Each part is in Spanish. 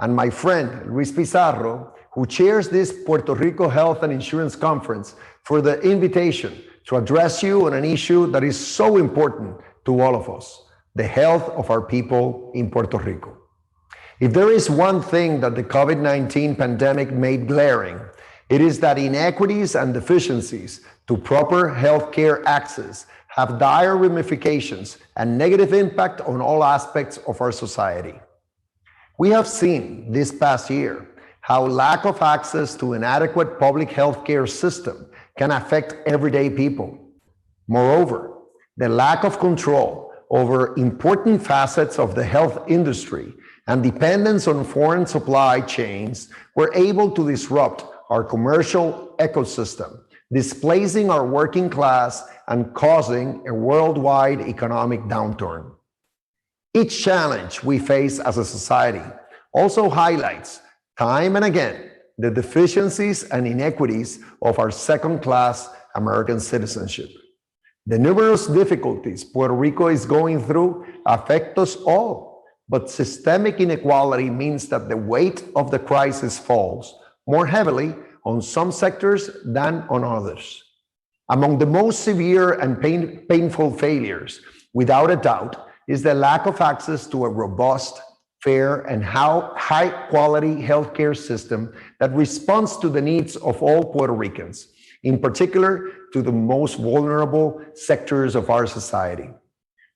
and my friend Luis Pizarro, who chairs this Puerto Rico Health and Insurance Conference, for the invitation to address you on an issue that is so important to all of us, the health of our people in Puerto Rico. If there is one thing that the COVID-19 pandemic made glaring, it is that inequities and deficiencies to proper healthcare access have dire ramifications and negative impact on all aspects of our society. We have seen this past year how lack of access to an adequate public healthcare system can affect everyday people. Moreover, the lack of control over important facets of the health industry and dependence on foreign supply chains were able to disrupt our commercial ecosystem, displacing our working class and causing a worldwide economic downturn. Each challenge we face as a society also highlights, time and again, the deficiencies and inequities of our second-class American citizenship. The numerous difficulties Puerto Rico is going through affect us all, but systemic inequality means that the weight of the crisis falls more heavily on some sectors than on others. Among the most severe and painful failures, without a doubt, is the lack of access to a robust, fair, and high-quality healthcare system that responds to the needs of all Puerto Ricans, in particular to the most vulnerable sectors of our society.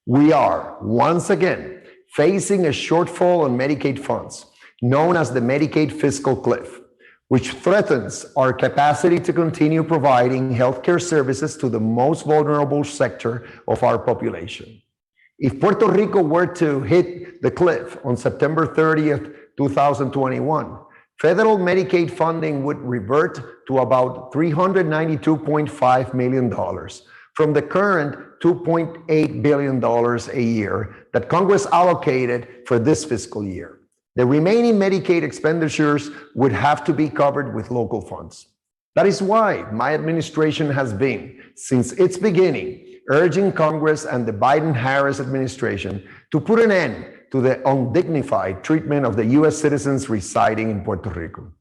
We are, once again, facing a shortfall on Medicaid funds, known as the Medicaid fiscal cliff, which threatens our capacity to continue providing healthcare services to the most vulnerable sector of our population. If Puerto Rico were to hit the cliff on September 30th, 2021, federal Medicaid funding would revert to about $392.5 million from the current $2.8 billion a year that Congress allocated for this fiscal year. The remaining Medicaid expenditures would have to be covered with local funds. That is why my administration has been, since its beginning, urging Congress and the Biden-Harris administration to put an end to the undignified treatment of the U.S. citizens residing in Puerto Rico.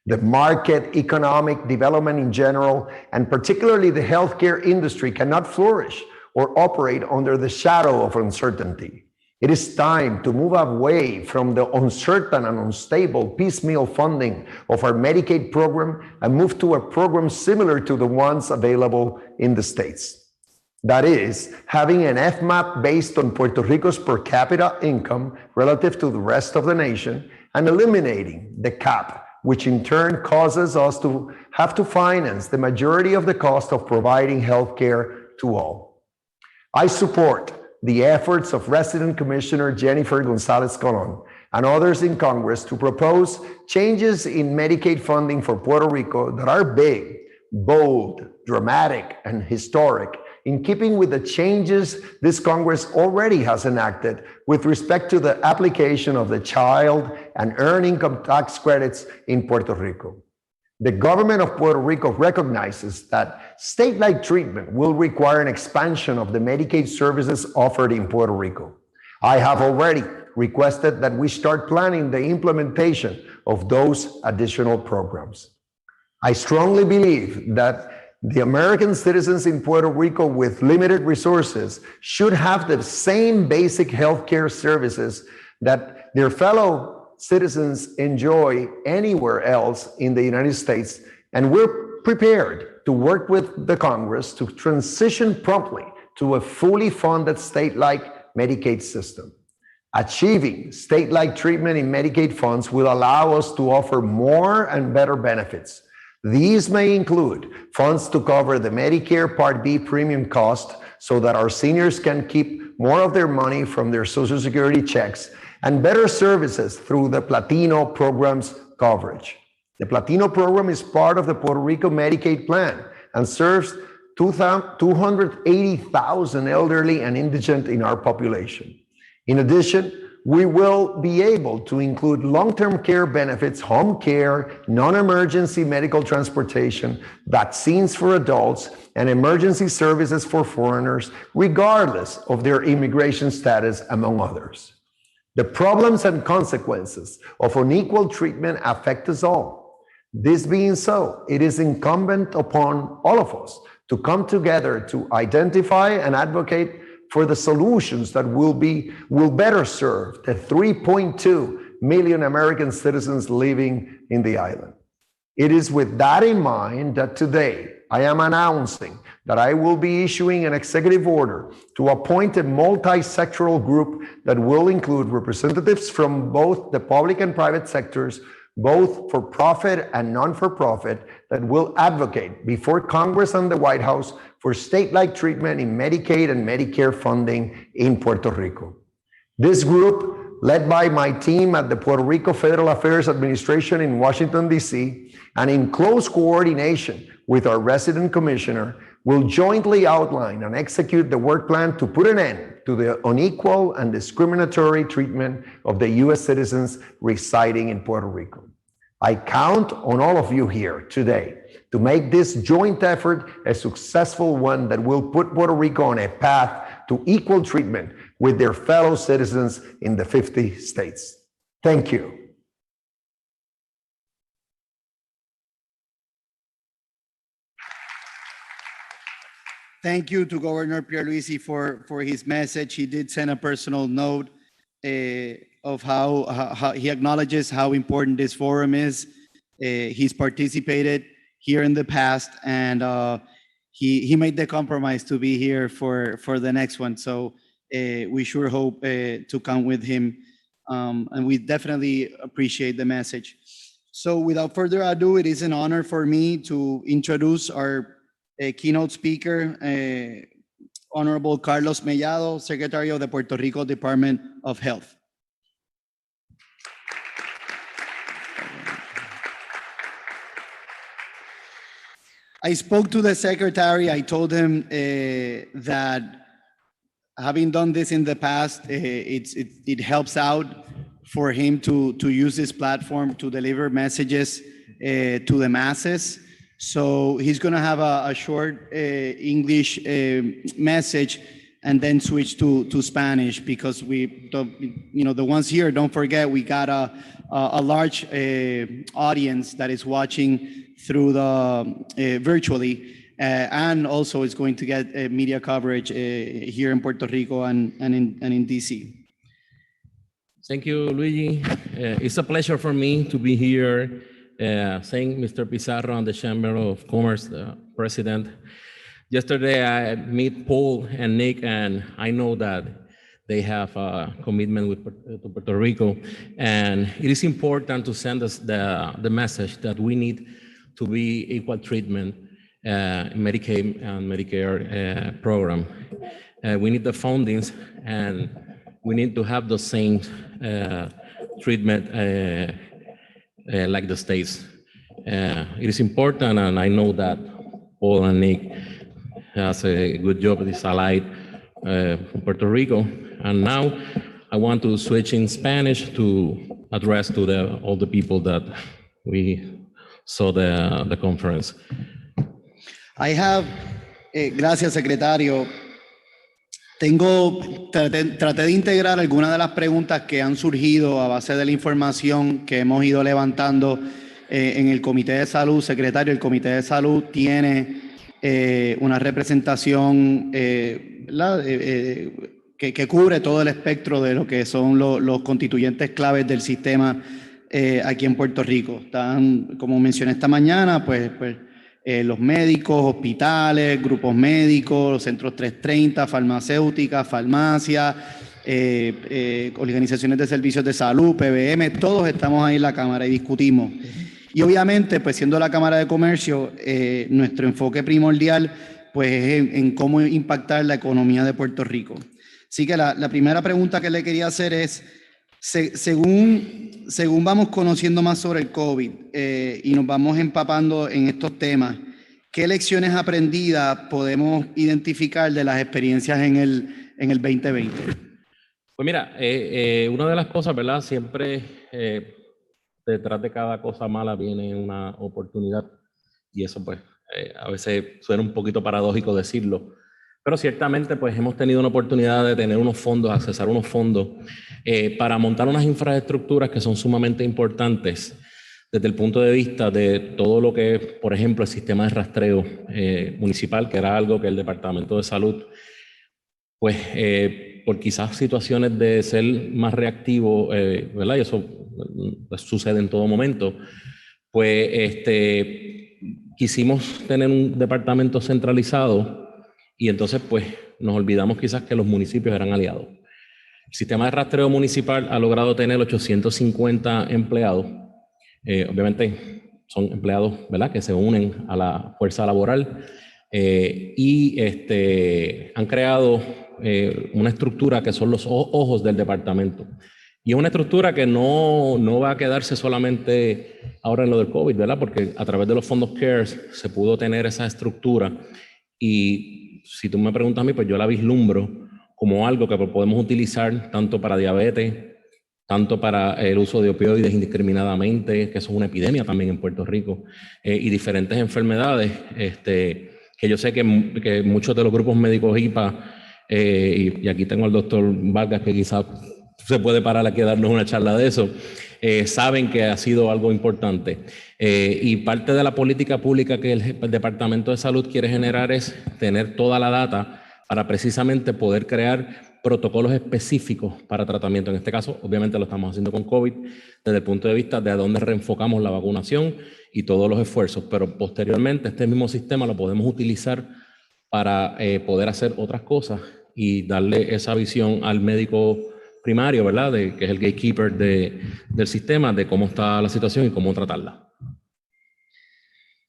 The market economic development in general, and particularly the healthcare industry, cannot flourish or operate under the shadow of uncertainty. It is time to move away from the uncertain and unstable piecemeal funding of our Medicaid program and move to a program similar to the ones available in the States. That is, having an FMAP based on Puerto Rico's per capita income relative to the rest of the nation and eliminating the cap, which in turn causes us to have to finance the majority of the cost of providing health care to all. I support the efforts of Resident Commissioner Jennifer Gonzalez Colon and others in Congress to propose changes in Medicaid funding for Puerto Rico that are big, bold, dramatic, and historic, in keeping with the changes this Congress already has enacted with respect to the application of the child and earned income tax credits in Puerto Rico. The government of Puerto Rico recognizes that state-like treatment will require an expansion of the Medicaid services offered in Puerto Rico. I have already requested that we start planning the implementation of those additional programs. I strongly believe that the American citizens in Puerto Rico with limited resources should have the same basic healthcare services that their fellow citizens enjoy anywhere else in the United States, and we're prepared to work with the Congress to transition promptly to a fully funded state-like Medicaid system. Achieving state-like treatment in Medicaid funds will allow us to offer more and better benefits. These may include funds to cover the Medicare Part B premium cost so that our seniors can keep more of their money from their Social Security checks, and better services through the Platino program's coverage. The Platino program is part of the Puerto Rico Medicaid plan and serves 280,000 elderly and indigent in our population. In addition, we will be able to include long-term care benefits, home care, non-emergency medical transportation, vaccines for adults, and emergency services for foreigners, regardless of their immigration status, among others. The problems and consequences of unequal treatment affect us all. This being so, it is incumbent upon all of us to come together to identify and advocate for the solutions that will better serve the 3.2 million American citizens living in the island. It is with that in mind that today I am announcing that I will be issuing an executive order to appoint a multi-sectoral group that will include representatives from both the public and private sectors, both for profit and non-for-profit, that will advocate before Congress and the White House for state-like treatment in Medicaid and Medicare funding in Puerto Rico. This group, led by my team at the Puerto Rico Federal Affairs Administration in Washington, D.C., and in close coordination with our resident commissioner, will jointly outline and execute the work plan to put an end to the unequal and discriminatory treatment of the U.S. citizens residing in Puerto Rico. I count on all of you here today to make this joint effort a successful one that will put Puerto Rico on a path to equal treatment with their fellow citizens in the 50 states. Thank you. Thank you to Governor Pierluisi for his message. He did send a personal note of how he acknowledges how important this forum is. He's participated here in the past, and he made the compromise to be here for the next one. So we sure hope to come with him, and we definitely appreciate the message. So without further ado, it is an honor for me to introduce our keynote speaker, Honorable Carlos Mellado, Secretary of the Puerto Rico Department of Health. I spoke to the secretary. I told him that having done this in the past, it helps out for him to use this platform to deliver messages to the masses. So he's going to have a short English message and then switch to Spanish, because we don't, the ones here, don't forget, we got a large audience that is watching through the virtually, and also is going to get media coverage here in Puerto Rico and in DC. Thank you, Luigi. It's a pleasure for me to be here. Thank Mr. Pizarro and the Chamber of Commerce, the president. Yesterday, I met Paul and Nick, and I know that they have a commitment to Puerto Rico. And it is important to send us the message that we need to be equal treatment in Medicaid and Medicare program. We need the fundings, and we need to have the same treatment like the states. It is important, and I know that Paul and Nick has a good job with this allied from Puerto Rico. And now I want to switch in Spanish to address to all the people that we saw the conference. I have, gracias, secretario. Traté de integrar algunas de las preguntas que han surgido a base de la información que hemos ido levantando en el Comité de Salud. Secretario, el Comité de Salud tiene una representación que cubre todo el espectro de lo que son los constituyentes claves del sistema aquí en Puerto Rico. Están, como mencioné esta mañana, pues los médicos, hospitales, grupos médicos, los centros 330, farmacéuticas, farmacias, organizaciones de servicios de salud, PBM, todos estamos ahí en la Cámara y discutimos. Y obviamente, pues siendo la Cámara de Comercio, nuestro enfoque primordial pues es en cómo impactar la economía de Puerto Rico. Así que la primera pregunta que le quería hacer es, según vamos conociendo más sobre el COVID y nos vamos empapando en estos temas, ¿qué lecciones aprendidas podemos identificar de las experiencias en el 2020? Pues mira, una de las cosas, ¿verdad? Siempre detrás de cada cosa mala viene una oportunidad, y eso pues a veces suena un poquito paradójico decirlo, Pero ciertamente pues hemos tenido una oportunidad de tener unos fondos, accesar unos fondos para montar unas infraestructuras que son sumamente importantes desde el punto de vista de todo lo que, por ejemplo, el sistema de rastreo municipal, que era algo que el Departamento de Salud, pues por quizás situaciones de ser más reactivo, ¿verdad? Y eso sucede en todo momento, pues quisimos tener un departamento centralizado y entonces pues nos olvidamos quizás que los municipios eran aliados. El sistema de rastreo municipal ha logrado tener 850 empleados. Obviamente son empleados, ¿verdad?, que se unen a la fuerza laboral y han creado una estructura que son los ojos del departamento. Y es una estructura que no va a quedarse solamente ahora en lo del COVID, ¿verdad? Porque a través de los fondos CARES se pudo tener esa estructura y si tú me preguntas a mí, pues yo la vislumbro como algo que podemos utilizar tanto para diabetes, tanto para el uso de opioides indiscriminadamente, que eso es una epidemia también en Puerto Rico, y diferentes enfermedades, que yo sé que muchos de los grupos médicos IPA, y aquí tengo al doctor Vargas que quizás se puede parar aquí a darnos una charla de eso, saben que ha sido algo importante. Y parte de la política pública que el Departamento de Salud quiere generar es tener toda la data para precisamente poder crear protocolos específicos para tratamiento. En este caso, obviamente lo estamos haciendo con COVID, desde el punto de vista de a dónde reenfocamos la vacunación y todos los esfuerzos, pero posteriormente este mismo sistema lo podemos utilizar para poder hacer otras cosas y darle esa visión al médico primario, ¿verdad?, que es el gatekeeper del sistema, de cómo está la situación y cómo tratarla.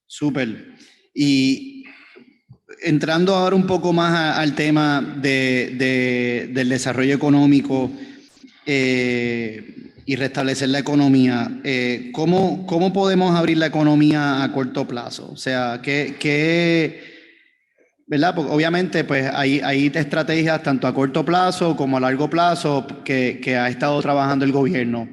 Súper. Y entrando ahora un poco más al tema del desarrollo económico y restablecer la economía, ¿cómo podemos abrir la economía a corto plazo? O sea, ¿verdad? Porque obviamente pues hay estrategias tanto a corto plazo como a largo plazo que ha estado trabajando el gobierno.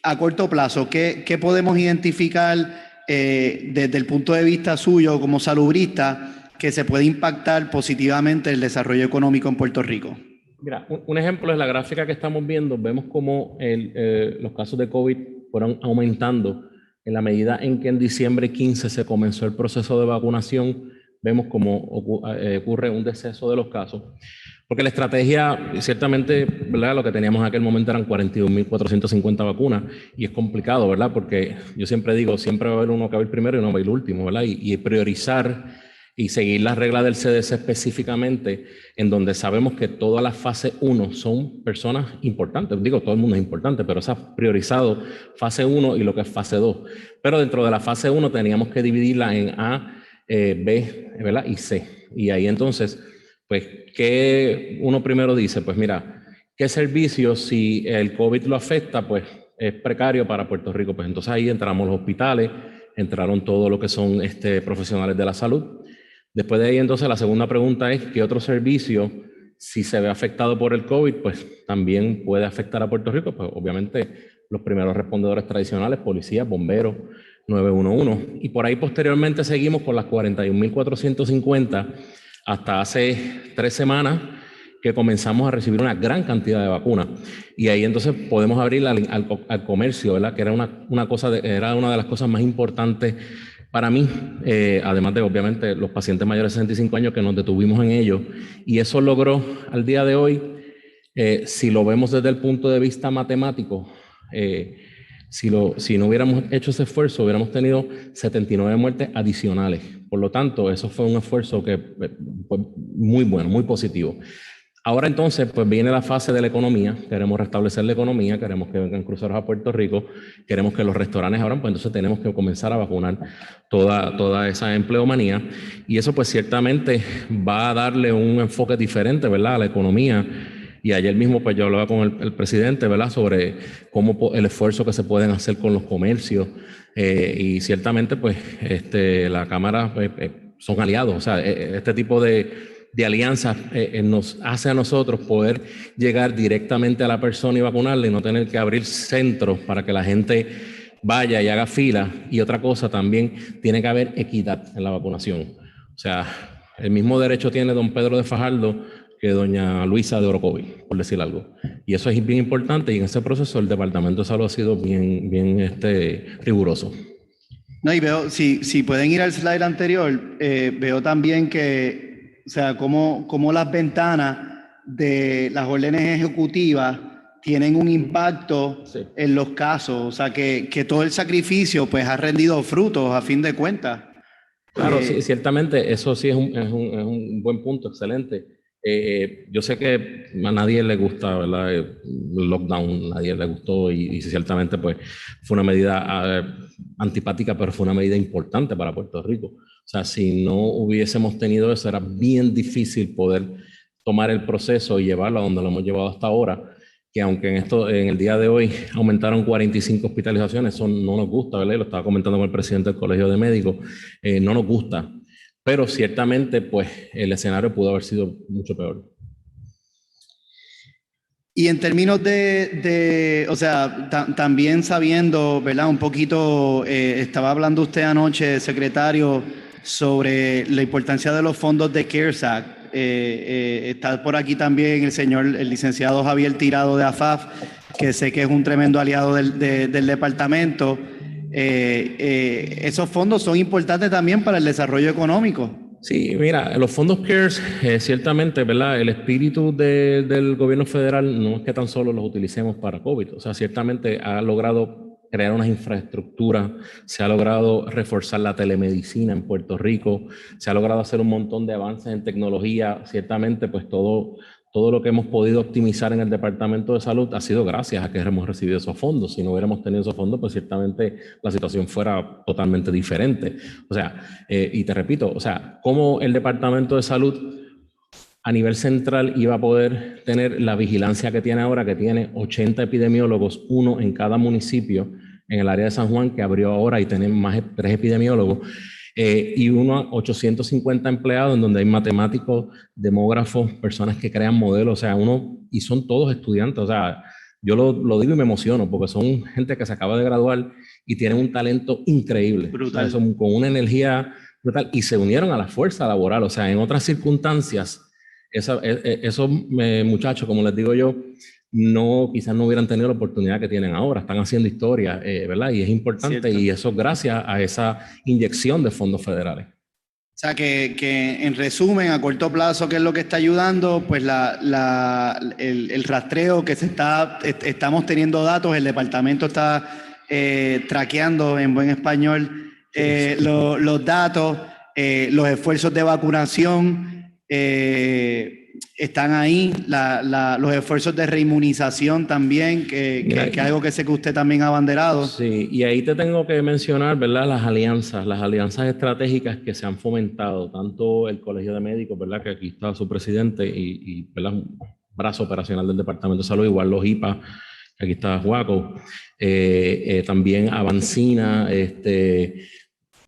A corto plazo, ¿qué podemos identificar desde el punto de vista suyo como salubrista que se puede impactar positivamente el desarrollo económico en Puerto Rico? Mira, un ejemplo es la gráfica que estamos viendo. Vemos cómo los casos de COVID fueron aumentando en la medida en que en diciembre 15 se comenzó el proceso de vacunación. Vemos cómo ocurre un descenso de los casos. Porque la estrategia, ciertamente, ¿verdad?, lo que teníamos en aquel momento eran 42.450 vacunas y es complicado, ¿verdad? Porque yo siempre digo, siempre va a haber uno que va a ir primero y uno va a ir último, ¿verdad? Y priorizar y seguir las reglas del CDC específicamente, en donde sabemos que toda la fase 1 son personas importantes. Digo, todo el mundo es importante, pero se ha priorizado fase 1 y lo que es fase 2. Pero dentro de la fase 1 teníamos que dividirla en A, B, ¿verdad?, y C. Y ahí entonces, pues, ¿qué uno primero dice? Pues mira, ¿qué servicios, si el COVID lo afecta, pues es precario para Puerto Rico? Pues entonces ahí entramos los hospitales, entraron todo lo que son profesionales de la salud. Después de ahí entonces la segunda pregunta es, ¿qué otro servicio, si se ve afectado por el COVID, pues también puede afectar a Puerto Rico? Pues obviamente los primeros respondedores tradicionales, policías, bomberos, 911, y por ahí posteriormente seguimos con las 41.450 hasta hace 3 semanas que comenzamos a recibir una gran cantidad de vacunas y ahí entonces podemos abrir al comercio, ¿verdad?, que era era una de las cosas más importantes para mí, además de obviamente los pacientes mayores de 65 años que nos detuvimos en ello, y eso logró al día de hoy, si lo vemos desde el punto de vista matemático, si no hubiéramos hecho ese esfuerzo, hubiéramos tenido 79 muertes adicionales. Por lo tanto, eso fue un esfuerzo que fue muy bueno, muy positivo. Ahora entonces, pues viene la fase de la economía. Queremos restablecer la economía, queremos que vengan cruceros a Puerto Rico, queremos que los restaurantes abran, pues entonces tenemos que comenzar a vacunar toda esa empleomanía. Y eso pues ciertamente va a darle un enfoque diferente, ¿verdad?, a la economía. Y ayer mismo pues yo hablaba con el presidente, ¿verdad?, sobre cómo el esfuerzo que se pueden hacer con los comercios. Y ciertamente pues la Cámara son aliados. O sea, este tipo de alianzas nos hace a nosotros poder llegar directamente a la persona y vacunarle y no tener que abrir centros para que la gente vaya y haga fila. Y otra cosa también, tiene que haber equidad en la vacunación. O sea, el mismo derecho tiene don Pedro de Fajardo que doña Luisa de Orocovi, por decir algo. Y eso es bien importante y en ese proceso el Departamento de Salud ha sido bien riguroso. No, y veo, si pueden ir al slide anterior, veo también que, o sea, cómo las ventanas de las órdenes ejecutivas tienen un impacto Sí. en los casos, o sea, que todo el sacrificio pues ha rendido frutos a fin de cuentas. Claro, sí, ciertamente, eso sí es un buen punto, excelente. Yo sé que a nadie le gusta, ¿verdad? El lockdown, a nadie le gustó y ciertamente pues fue una medida antipática, pero fue una medida importante para Puerto Rico. O sea, si no hubiésemos tenido eso, era bien difícil poder tomar el proceso y llevarlo a donde lo hemos llevado hasta ahora, que aunque en el día de hoy aumentaron 45 hospitalizaciones, eso no nos gusta, ¿verdad? Y lo estaba comentando con el presidente del Colegio de Médicos, no nos gusta, pero ciertamente pues el escenario pudo haber sido mucho peor. Y en términos o sea, también sabiendo, ¿verdad? Un poquito, estaba hablando usted anoche, secretario, sobre la importancia de los fondos de CARES Act. Está por aquí también el licenciado Javier Tirado de AFAF, que sé que es un tremendo aliado del departamento. Esos fondos son importantes también para el desarrollo económico. Sí, mira, los fondos CARES, ciertamente, ¿verdad? El espíritu del gobierno federal no es que tan solo los utilicemos para COVID, o sea, ciertamente ha logrado crear unas infraestructuras, se ha logrado reforzar la telemedicina en Puerto Rico, se ha logrado hacer un montón de avances en tecnología, ciertamente, pues todo lo que hemos podido optimizar en el Departamento de Salud ha sido gracias a que hemos recibido esos fondos. Si no hubiéramos tenido esos fondos, pues ciertamente la situación fuera totalmente diferente. O sea, y te repito, o sea, cómo el Departamento de Salud a nivel central iba a poder tener la vigilancia que tiene ahora, que tiene 80 epidemiólogos, uno en cada municipio en el área de San Juan, que abrió ahora y tienen más de 3 epidemiólogos. Y 850 empleados en donde hay matemáticos, demógrafos, personas que crean modelos, o sea, y son todos estudiantes, o sea, yo lo digo y me emociono porque son gente que se acaba de graduar y tienen un talento increíble, Brutal. o sea, son con una energía brutal y se unieron a la fuerza laboral, o sea, en otras circunstancias, esos muchachos, como les digo yo, quizás no hubieran tenido la oportunidad que tienen ahora, están haciendo historia, ¿verdad? Y es importante. Cierto. Y eso gracias a esa inyección de fondos federales. O sea, que en resumen, a corto plazo, ¿qué es lo que está ayudando? Pues el rastreo que estamos teniendo datos, el departamento está traqueando en buen español los datos, los esfuerzos de vacunación, están ahí, los esfuerzos de reinmunización también, que es algo que sé que usted también ha abanderado. Sí, y ahí te tengo que mencionar, ¿verdad? Las alianzas estratégicas que se han fomentado, tanto el Colegio de Médicos, ¿verdad? Que aquí está su presidente y ¿verdad? Un brazo operacional del Departamento de Salud, igual los IPA, que aquí está Juaco, también Avancina,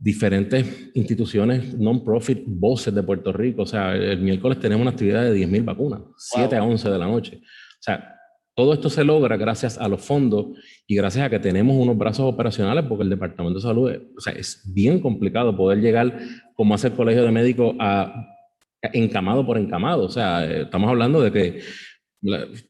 diferentes instituciones non-profit, voces de Puerto Rico. O sea, el miércoles tenemos una actividad de 10,000 vacunas, 7 a 11 de la noche. O sea, todo esto se logra gracias a los fondos y gracias a que tenemos unos brazos operacionales, porque el Departamento de Salud, o sea, es bien complicado poder llegar, como hace el Colegio de Médicos, a encamado por encamado. O sea, estamos hablando de que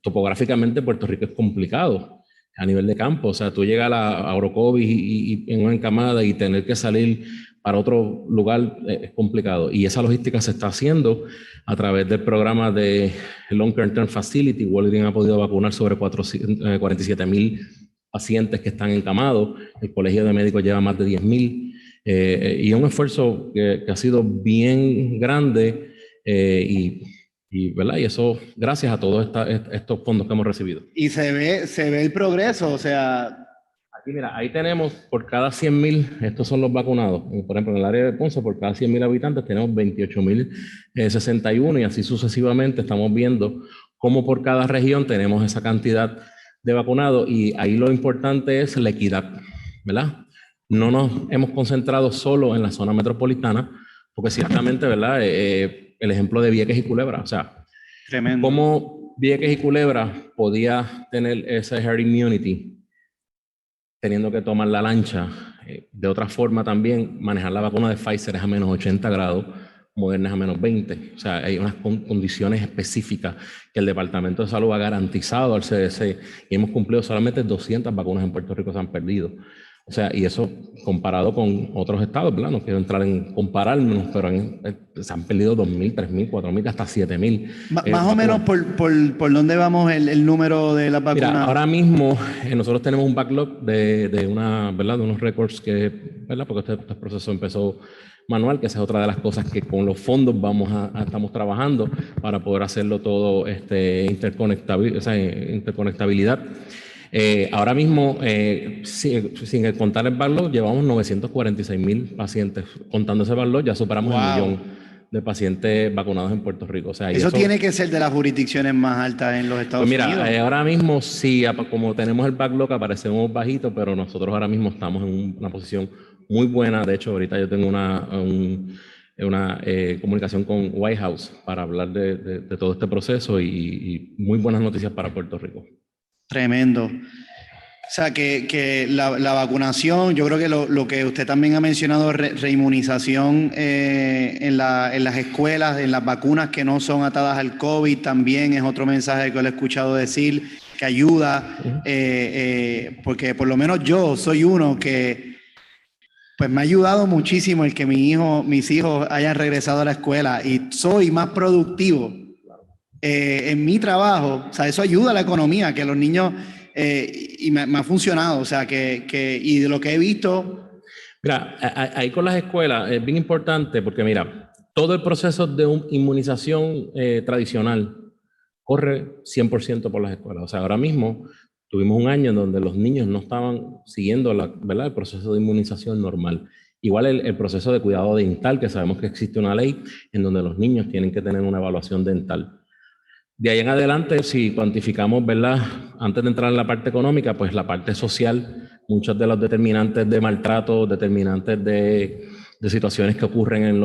topográficamente Puerto Rico es complicado a nivel de campo, o sea, tú llegas a Orocovis y en una encamada y tener que salir para otro lugar es complicado. Y esa logística se está haciendo a través del programa de Long Term Facility. Walgreens ha podido vacunar sobre 47,000 pacientes que están encamados. El Colegio de Médicos lleva más de 10,000. Y es un esfuerzo que ha sido bien grande ¿verdad? Y eso gracias a todos estos fondos que hemos recibido. Y se ve el progreso, o sea... Aquí, mira, ahí tenemos por cada 100,000, estos son los vacunados. Por ejemplo, en el área de Ponce, por cada 100,000 habitantes tenemos 28,061 y así sucesivamente estamos viendo cómo por cada región tenemos esa cantidad de vacunados y ahí lo importante es la equidad, ¿verdad? No nos hemos concentrado solo en la zona metropolitana, porque ciertamente, ¿verdad? El ejemplo de Vieques y Culebra, o sea, tremendo. Cómo Vieques y Culebra podía tener esa herd immunity teniendo que tomar la lancha. De otra forma también, manejar la vacuna de Pfizer es a menos 80 grados, Moderna a menos 20. O sea, hay unas condiciones específicas que el Departamento de Salud ha garantizado al CDC y hemos cumplido solamente 200 vacunas en Puerto Rico se han perdido. O sea, y eso comparado con otros estados, ¿verdad? No quiero entrar en compararnos, pero se han perdido 2.000, 3.000, 4.000, hasta 7.000. Más o menos por dónde vamos el número de las vacunas. Mira, ahora mismo nosotros tenemos un backlog de unos récords que, ¿verdad? Porque este proceso empezó manual, que esa es otra de las cosas que con los fondos estamos trabajando para poder hacerlo todo interconectabilidad. Ahora mismo, sin contar el backlog, llevamos 946.000 pacientes. Contando ese backlog, ya superamos el millón de pacientes vacunados en Puerto Rico. O sea, eso tiene que ser de las jurisdicciones más altas en los Estados Unidos. Mira, ahora mismo sí, como tenemos el backlog, aparecemos bajitos, pero nosotros ahora mismo estamos en una posición muy buena. De hecho, ahorita yo tengo una comunicación con White House para hablar de todo este proceso y muy buenas noticias para Puerto Rico. Tremendo. O sea, que la vacunación, yo creo que lo que usted también ha mencionado, reinmunización en las escuelas, en las vacunas que no son atadas al COVID, también es otro mensaje que lo he escuchado decir, que ayuda, porque por lo menos yo soy uno que pues me ha ayudado muchísimo el que mis hijos hayan regresado a la escuela y soy más productivo en mi trabajo. O sea, eso ayuda a la economía, que los niños, y me ha funcionado, o sea, y de lo que he visto. Mira, ahí con las escuelas es bien importante porque mira, todo el proceso de inmunización tradicional corre 100% por las escuelas. O sea, ahora mismo tuvimos un año en donde los niños no estaban siguiendo ¿verdad? El proceso de inmunización normal. Igual el proceso de cuidado dental, que sabemos que existe una ley en donde los niños tienen que tener una evaluación dental. De ahí en adelante, si cuantificamos, ¿verdad? Antes de entrar en la parte económica, pues la parte social, muchos de los determinantes de maltrato, determinantes de situaciones que ocurren,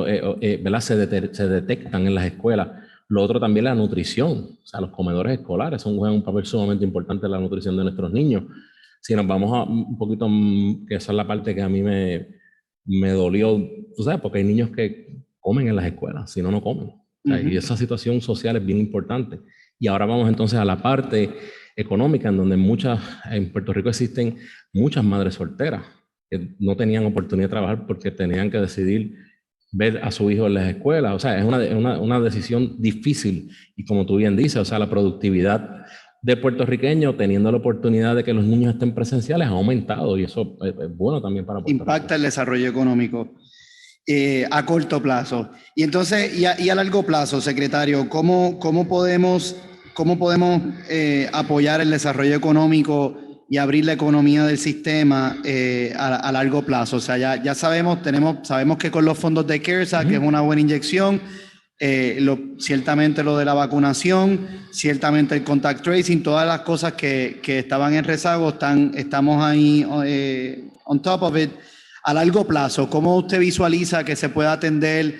¿verdad? Se detectan en las escuelas. Lo otro también la nutrición, o sea, los comedores escolares juegan un papel sumamente importante en la nutrición de nuestros niños. Si nos vamos a un poquito, que esa es la parte que a mí me dolió, tú sabes, porque hay niños que comen en las escuelas, si no, no comen. O sea, y esa situación social es bien importante. Y ahora vamos entonces a la parte económica, en donde en Puerto Rico existen muchas madres solteras que no tenían oportunidad de trabajar porque tenían que decidir ver a su hijo en las escuelas. O sea, es una decisión difícil. Y como tú bien dices, o sea, la productividad de puertorriqueños teniendo la oportunidad de que los niños estén presenciales ha aumentado y eso es bueno también para Puerto Rico. Impacta el desarrollo económico a corto plazo. Y entonces, y a largo plazo, secretario, ¿cómo podemos apoyar el desarrollo económico y abrir la economía del sistema a largo plazo? O sea, ya sabemos que con los fondos de CARES Act, que es una buena inyección, ciertamente lo de la vacunación, ciertamente el contact tracing, todas las cosas que estaban en rezago, estamos ahí on top of it. A largo plazo, ¿cómo usted visualiza que se pueda atender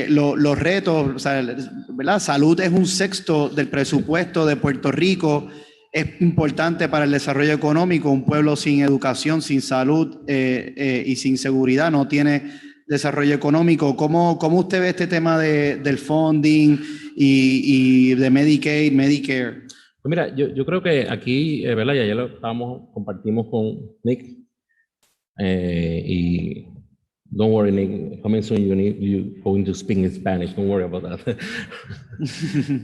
los retos? O sea, ¿verdad? Salud es 1/6 del presupuesto de Puerto Rico. Es importante para el desarrollo económico. Un pueblo sin educación, sin salud y sin seguridad no tiene desarrollo económico. ¿Cómo usted ve este tema del funding y de Medicaid, Medicare? Pues mira, yo creo que aquí, ¿verdad? Ya lo compartimos con Nick. Y don't worry, Nick, coming soon you're going to speak in Spanish, don't worry about that.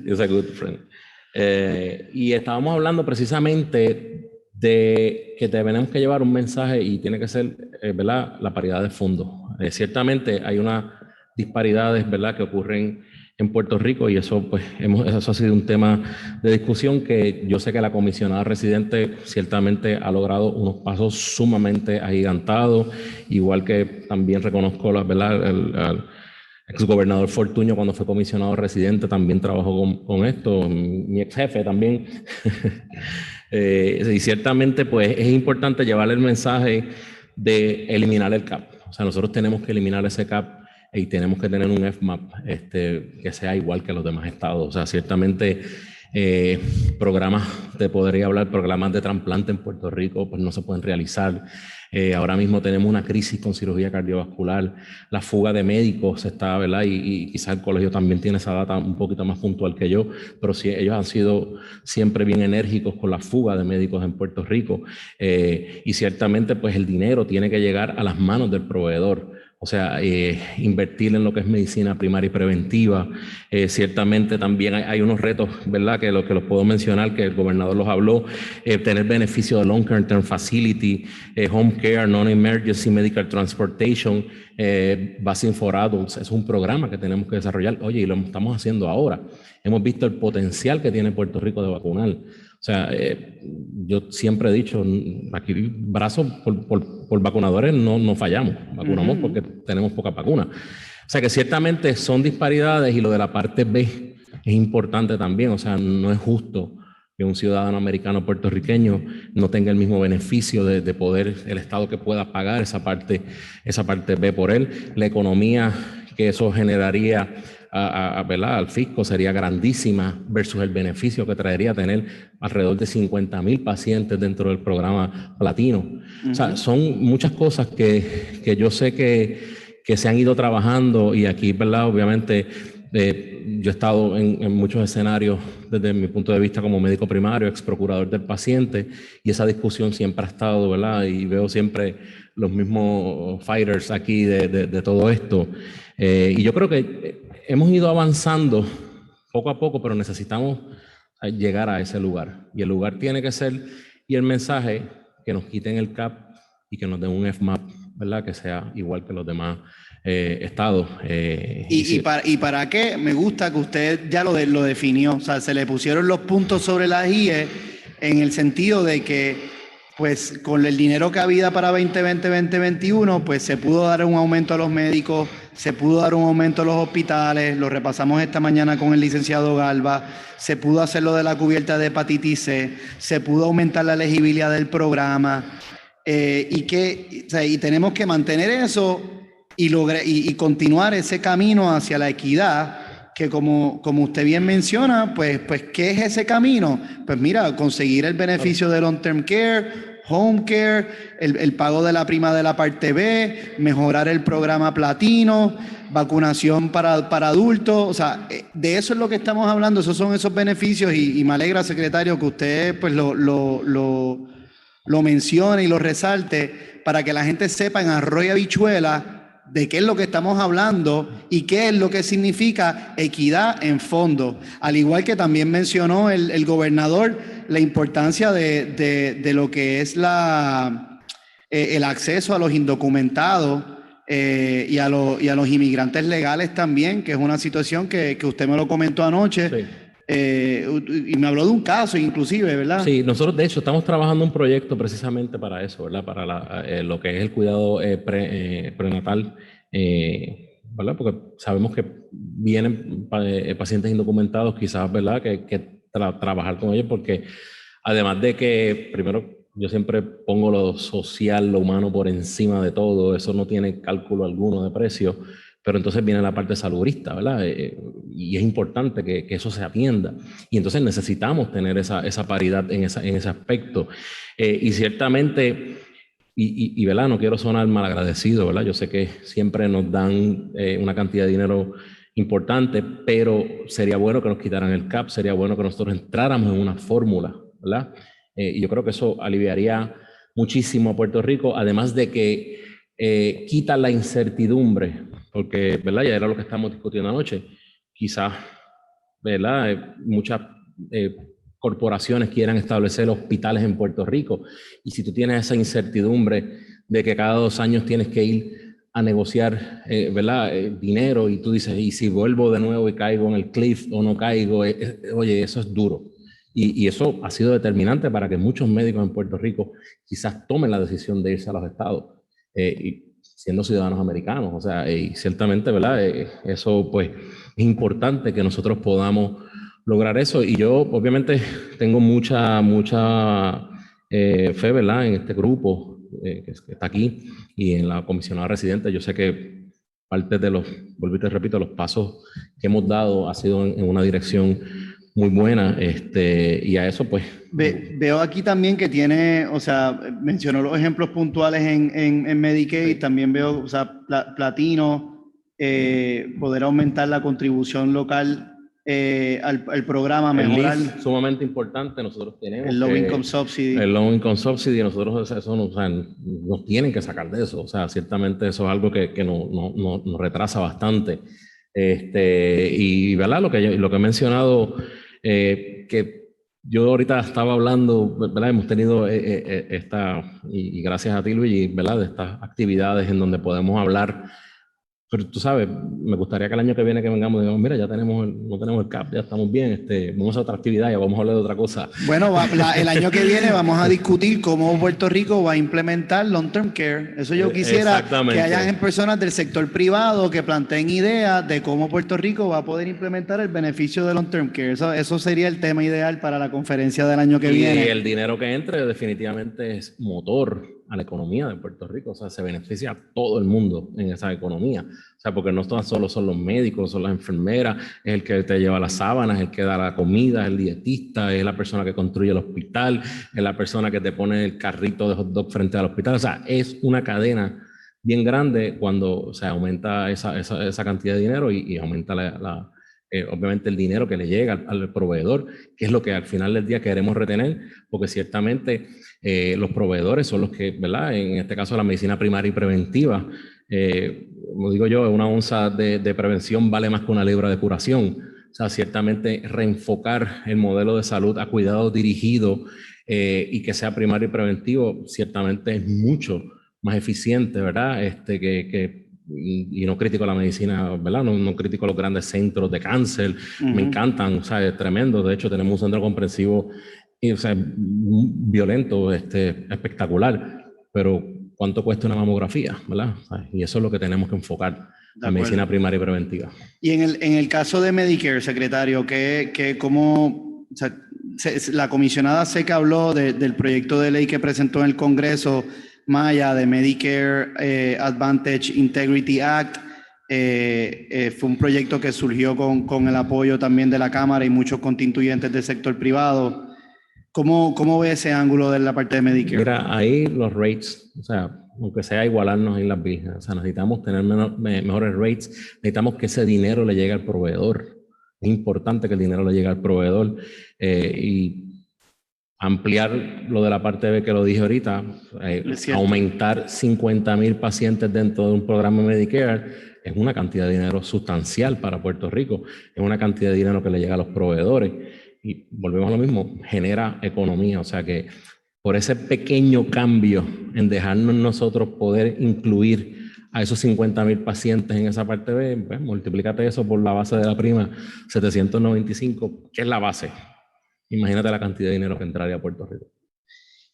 He's a good friend. Y estábamos hablando precisamente de que tenemos que llevar un mensaje y tiene que ser, ¿verdad? La paridad de fondos. Ciertamente hay unas disparidades, ¿verdad?, que ocurren en Puerto Rico y eso, pues, eso ha sido un tema de discusión que yo sé que la comisionada residente ciertamente ha logrado unos pasos sumamente agigantados, igual que también reconozco, ¿verdad?, el exgobernador Fortuño cuando fue comisionado residente también trabajó con esto, mi ex jefe también. Y ciertamente, pues, es importante llevarle el mensaje de eliminar el CAP. O sea, nosotros tenemos que eliminar ese CAP y tenemos que tener un FMAP que sea igual que los demás estados. O sea, ciertamente programas, te podría hablar, programas de trasplante en Puerto Rico, pues no se pueden realizar. Ahora mismo tenemos una crisis con cirugía cardiovascular, la fuga de médicos está, ¿verdad? Y quizás el colegio también tiene esa data un poquito más puntual que yo, pero sí, ellos han sido siempre bien enérgicos con la fuga de médicos en Puerto Rico. Y ciertamente pues el dinero tiene que llegar a las manos del proveedor. O sea, invertir en lo que es medicina primaria y preventiva. Ciertamente también hay unos retos, ¿verdad? Que los puedo mencionar, que el gobernador los habló. Tener beneficio de Long Term Facility, Home Care, Non-Emergency Medical Transportation, Vaccine for Adults. Es un programa que tenemos que desarrollar. Oye, y lo estamos haciendo ahora. Hemos visto el potencial que tiene Puerto Rico de vacunar. O sea, yo siempre he dicho, aquí brazos por vacunadores no fallamos, vacunamos porque tenemos poca vacuna. O sea que ciertamente son disparidades y lo de la parte B es importante también. O sea, no es justo que un ciudadano americano puertorriqueño no tenga el mismo beneficio de poder, el Estado que pueda pagar esa parte B por él. La economía que eso generaría ¿verdad? Al fisco sería grandísima versus el beneficio que traería tener alrededor de 50,000 pacientes dentro del programa Platino. O sea, son muchas cosas que yo sé que se han ido trabajando y aquí, ¿verdad? Obviamente, yo he estado en muchos escenarios desde mi punto de vista como médico primario, ex procurador del paciente, y esa discusión siempre ha estado, ¿verdad? Y veo siempre los mismos fighters aquí de todo esto. Y yo creo que hemos ido avanzando poco a poco, pero necesitamos llegar a ese lugar. Y el lugar tiene que ser, y el mensaje, que nos quiten el CAP y que nos den un FMAP, ¿verdad? Que sea igual que los demás estados. ¿Y para qué? Me gusta que usted ya lo definió. O sea, se le pusieron los puntos sobre las IE en el sentido de que pues con el dinero que había para 2020-2021, pues se pudo dar un aumento a los médicos, se pudo dar un aumento a los hospitales, lo repasamos esta mañana con el licenciado Galva, se pudo hacer lo de la cubierta de hepatitis C, se pudo aumentar la elegibilidad del programa, y tenemos que mantener eso y continuar ese camino hacia la equidad, que como usted bien menciona, pues, ¿qué es ese camino? Pues mira, conseguir el beneficio de Long Term Care, Home Care, el pago de la prima de la parte B, mejorar el programa Platino, vacunación para adultos. O sea, de eso es lo que estamos hablando, esos son esos beneficios y me alegra, secretario, que usted pues lo mencione y lo resalte para que la gente sepa en arroyo y habichuela de qué es lo que estamos hablando y qué es lo que significa equidad en fondo. Al igual que también mencionó el gobernador la importancia de lo que es el acceso a los indocumentados y a los inmigrantes legales también, que es una situación que usted me lo comentó anoche. Sí. Y me habló de un caso inclusive, ¿verdad? Sí, nosotros de hecho estamos trabajando un proyecto precisamente para eso, ¿verdad? Para lo que es el cuidado prenatal, ¿verdad? Porque sabemos que vienen pacientes indocumentados, quizás, ¿verdad? Que trabajar con ellos, porque además de que, primero, yo siempre pongo lo social, lo humano por encima de todo, eso no tiene cálculo alguno de precio. Pero entonces viene la parte salubrista, ¿verdad? Y es importante que eso se atienda. Y entonces necesitamos tener esa paridad en ese aspecto. Y ciertamente, ¿verdad? No quiero sonar malagradecido, ¿verdad? Yo sé que siempre nos dan una cantidad de dinero importante, pero sería bueno que nos quitaran el CAP, sería bueno que nosotros entráramos en una fórmula, ¿verdad? Y yo creo que eso aliviaría muchísimo a Puerto Rico, además de que quita la incertidumbre, porque, ¿verdad? Ya era lo que estamos discutiendo anoche. Quizás, ¿verdad? Muchas corporaciones quieran establecer hospitales en Puerto Rico. Y si tú tienes esa incertidumbre de que cada 2 años tienes que ir a negociar, ¿verdad? Dinero, y tú dices, ¿y si vuelvo de nuevo y caigo en el cliff o no caigo? Oye, eso es duro. Y eso ha sido determinante para que muchos médicos en Puerto Rico quizás tomen la decisión de irse a los estados. Siendo ciudadanos americanos, o sea, y ciertamente, ¿verdad? Eso, pues, es importante que nosotros podamos lograr eso. Y yo, obviamente, tengo mucha fe, ¿verdad? En este grupo que está aquí y en la comisionada residente. Yo sé que parte de vuelvo y te repito, los pasos que hemos dado ha sido en una dirección muy buena, y a eso pues... Veo aquí también que tiene, o sea, mencionó los ejemplos puntuales en Medicaid, Sí. también veo, o sea, platino, poder aumentar la contribución local al programa, El mejorar LIF sumamente importante, nosotros tenemos el Low que... Income Subsidy. El Low Income Subsidy, nosotros eso o sea, nos tienen que sacar de eso, o sea, ciertamente eso es algo que nos retrasa bastante. Y ¿verdad? Lo que he mencionado, que yo ahorita estaba hablando, ¿verdad? Hemos tenido y gracias a ti, Luigi, ¿verdad? De estas actividades en donde podemos hablar. Pero tú sabes, me gustaría que el año que viene que vengamos digamos, mira, ya no tenemos el CAP, ya estamos bien, vamos a otra actividad, ya vamos a hablar de otra cosa. Bueno, el año que viene vamos a discutir cómo Puerto Rico va a implementar long term care. Eso yo quisiera que hayan personas del sector privado que planteen ideas de cómo Puerto Rico va a poder implementar el beneficio de long term care. Eso sería el tema ideal para la conferencia del año que viene. Y el dinero que entre definitivamente es motor a la economía de Puerto Rico, o sea, se beneficia a todo el mundo en esa economía, o sea, porque no solo son los médicos, son las enfermeras, es el que te lleva las sábanas, es el que da la comida, es el dietista, es la persona que construye el hospital, es la persona que te pone el carrito de hot dog frente al hospital, o sea, es una cadena bien grande cuando se aumenta esa cantidad de dinero y aumenta obviamente el dinero que le llega al proveedor, que es lo que al final del día queremos retener, porque ciertamente los proveedores son los que, ¿verdad? En este caso la medicina primaria y preventiva, como digo yo, una onza de prevención vale más que una libra de curación. O sea, ciertamente reenfocar el modelo de salud a cuidado dirigido y que sea primario y preventivo, ciertamente es mucho más eficiente, ¿verdad? Y no critico la medicina, ¿verdad? No critico los grandes centros de cáncer, me encantan, o sea, es tremendo. De hecho, tenemos un centro comprensivo, o sea, violento, espectacular, pero ¿cuánto cuesta una mamografía, ¿verdad? O sea, y eso es lo que tenemos que enfocar, la medicina primaria y preventiva. Y en el caso de Medicare, secretario, ¿cómo, o sea, la comisionada sé que habló del proyecto de ley que presentó en el Congreso, Maya, de Medicare Advantage Integrity Act? Fue un proyecto que surgió con el apoyo también de la Cámara y muchos constituyentes del sector privado. ¿Cómo ve ese ángulo de la parte de Medicare? Mira, ahí los rates, o sea, aunque sea igualarnos en las vírgenes, o sea, necesitamos tener mejores rates, necesitamos que ese dinero le llegue al proveedor. Es importante que el dinero le llegue al proveedor y ampliar lo de la parte B que lo dije ahorita, aumentar 50,000 pacientes dentro de un programa Medicare es una cantidad de dinero sustancial para Puerto Rico, es una cantidad de dinero que le llega a los proveedores y volvemos a lo mismo, genera economía, o sea que por ese pequeño cambio en dejarnos nosotros poder incluir a esos 50,000 pacientes en esa parte B, pues multiplícate eso por la base de la prima, 795, que es la base. Imagínate la cantidad de dinero que entraría a Puerto Rico.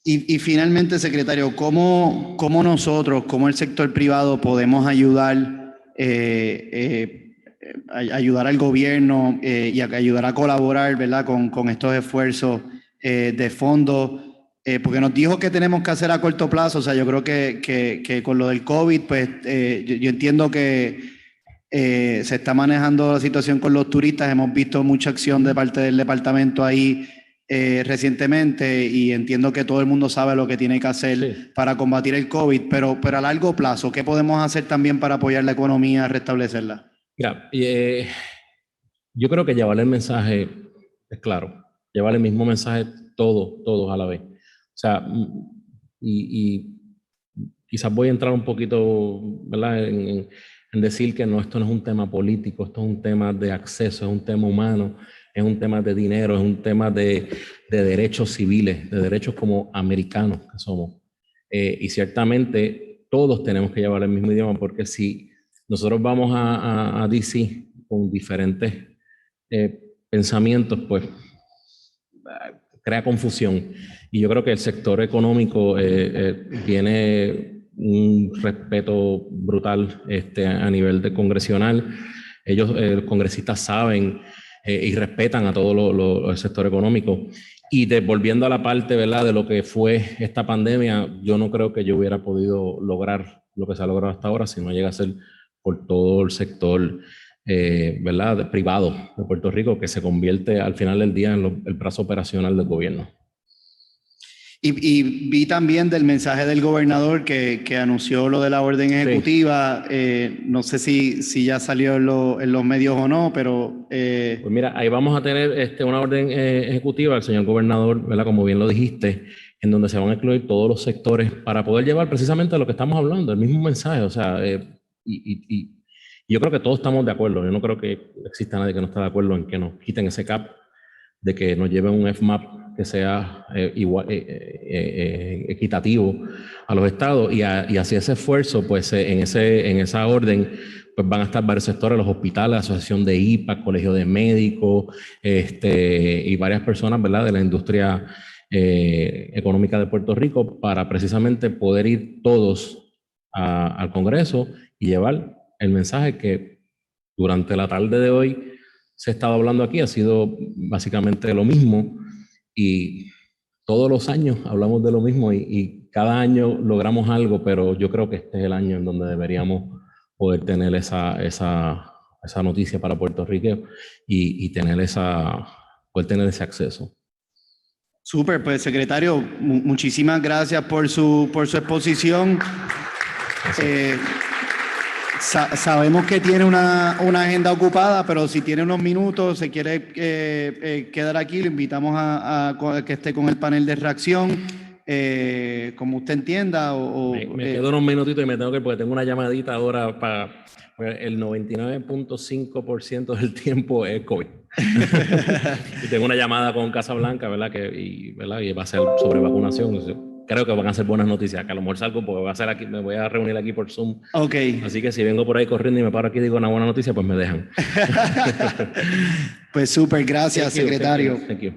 Y finalmente, secretario, ¿cómo nosotros, cómo el sector privado podemos ayudar, ayudar al gobierno y ayudar a colaborar, ¿verdad? con estos esfuerzos de fondos? Porque nos dijo que tenemos que hacer a corto plazo, o sea, yo creo que con lo del COVID, pues yo entiendo que se está manejando la situación con los turistas, hemos visto mucha acción de parte del departamento ahí recientemente y entiendo que todo el mundo sabe lo que tiene que hacer para combatir el COVID, pero a largo plazo, ¿qué podemos hacer también para apoyar la economía, restablecerla? Mira, yo creo que llevarle el mensaje es claro, llevarle el mismo mensaje todos a la vez. O sea, y quizás voy a entrar un poquito, ¿verdad? En decir que esto no es un tema político, esto es un tema de acceso, es un tema humano, es un tema de dinero, es un tema de derechos civiles, de derechos como americanos que somos. Y ciertamente todos tenemos que llevar el mismo idioma, porque si nosotros vamos a DC con diferentes pensamientos, pues crea confusión. Y yo creo que el sector económico tiene un respeto brutal a nivel de congresional. Ellos, los congresistas, saben y respetan a todo el sector económico. Y volviendo a la parte, ¿verdad?, de lo que fue esta pandemia, yo no creo que yo hubiera podido lograr lo que se ha logrado hasta ahora si no llega a ser por todo el sector ¿verdad? Privado de Puerto Rico, que se convierte al final del día en el brazo operacional del gobierno. Y vi también del mensaje del gobernador que anunció lo de la orden ejecutiva. No sé si ya salió en los medios o no, pero... Pues mira, ahí vamos a tener una orden ejecutiva del señor gobernador, ¿verdad? Como bien lo dijiste, en donde se van a incluir todos los sectores para poder llevar precisamente lo que estamos hablando, el mismo mensaje. O sea, y yo creo que todos estamos de acuerdo. Yo no creo que exista nadie que no esté de acuerdo en que nos quiten ese cap, de que nos lleven un FMAP que sea igual, equitativo a los estados, y hacia ese esfuerzo, pues en esa orden, pues van a estar varios sectores, los hospitales, la asociación de IPA, colegio de médicos, y varias personas, ¿verdad?, de la industria económica de Puerto Rico, para precisamente poder ir todos al Congreso y llevar el mensaje que durante la tarde de hoy se ha estado hablando aquí. Ha sido básicamente lo mismo, y todos los años hablamos de lo mismo, y cada año logramos algo, pero yo creo que este es el año en donde deberíamos poder tener esa noticia para Puerto Rico y poder tener ese acceso. Súper, pues secretario, muchísimas gracias por su exposición. Sabemos que tiene una agenda ocupada, pero si tiene unos minutos, se quiere quedar aquí, le invitamos a que esté con el panel de reacción, como usted entienda. Me quedo unos minutitos y me tengo que ir porque tengo una llamadita ahora para... El 99.5% del tiempo es COVID. Y tengo una llamada con Casa Blanca, ¿verdad? Y va a ser sobre vacunación. Creo que van a ser buenas noticias, que a lo mejor salgo porque me voy a reunir aquí por Zoom. Ok. Así que si vengo por ahí corriendo y me paro aquí y digo una buena noticia, pues me dejan. Pues súper, gracias, secretario. Thank you.